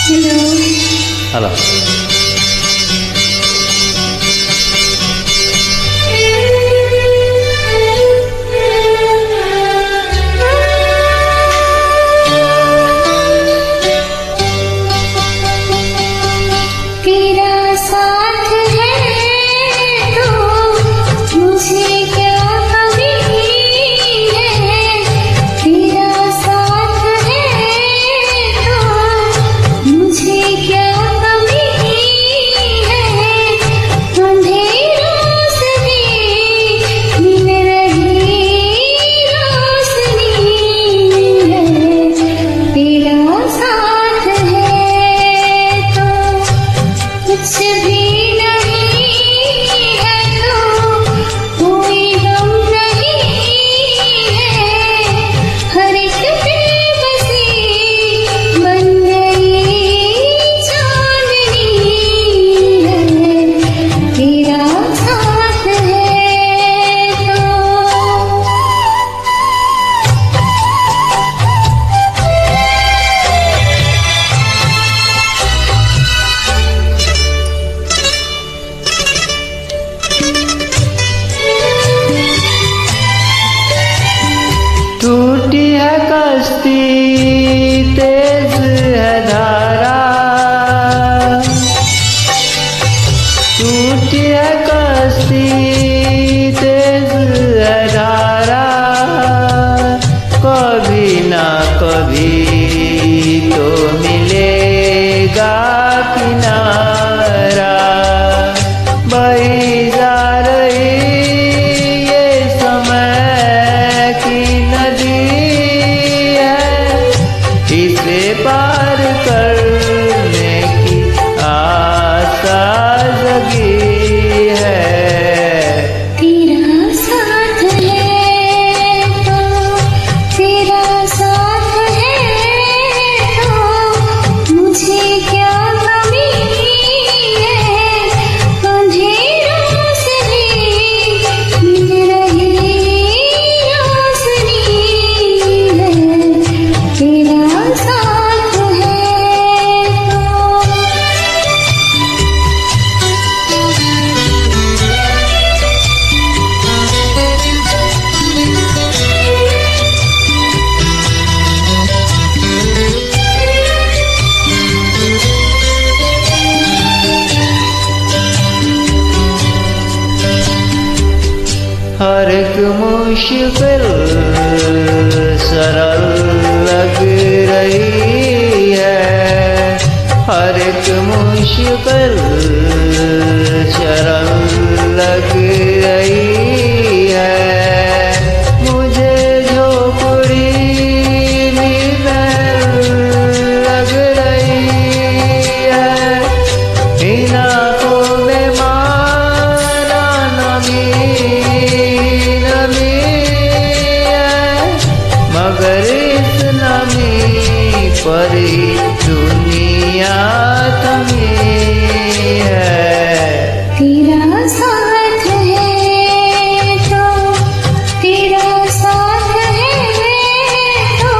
Hello. तेरा साथ है तो मुझे क्या कमी है, तेरा साथ है तो मुझे क्या कमी है, अंधेरों से भी मिल रही रोशनी है, तेरा साथ है तो कुछ भी नहीं है, तो कोई गम नहीं है, हर एक बेबसी बन गई चांदनी है, तेरा साथ है तो। टूटी है कश्ती तेज है धारा, टूटी है कश्ती तेज है धारा, कभी ना कभी तो मिलेगा किनारा, बही जा रही ये समय की नदी है, इसे पार करने की आशा जगी है। तेरा साथ है तो, तेरा साथ है तो मुझे क्या कमी है, अंधेरों से भी मिल रही रोशनी है, तेरा साथ है तो। हर एक मुश्किल सरल लग रही है, हर एक मुश्किल सरल लग रही है, मुझे झोपड़ी भी महल लग रही है, इन आँखों में मारा नमी नमी है, मगर इस नमी पर ही दुनिया थमी है। तेरा साथ है तो, तेरा साथ है तो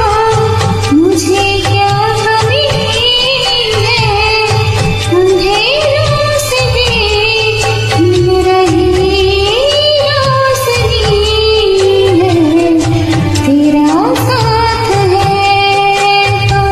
मुझे क्या कमी है, अंधेरों से भी मिल रही रोशनी है, तेरा साथ है तो।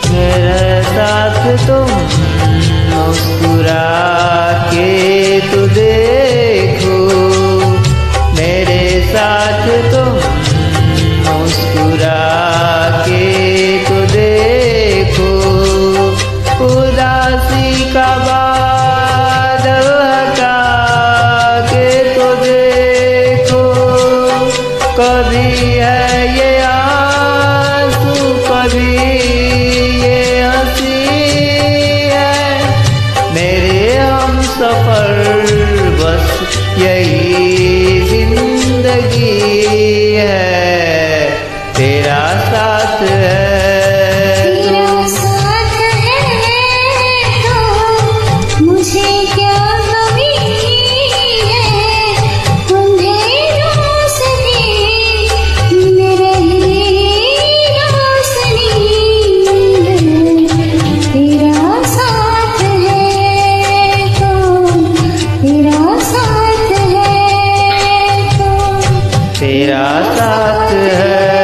मेरे साथ तुम मुस्कुरा के तो देखो, मेरे साथ तुम मुस्कुरा के तो देखो, उदासी का बादल हटा के तो देखो, कभी है ये आंसू कभी ये हंसी है, मेरे हम सफर बस यही जिंदगी जिंदगी है, तेरा साथ है। तेरा साथ है तो मुझे क्या कमी है, अंधेरों से भी दिन रही रोशनी है। तेरा साथ है तो तेरा साथ है तो तेरा साथ है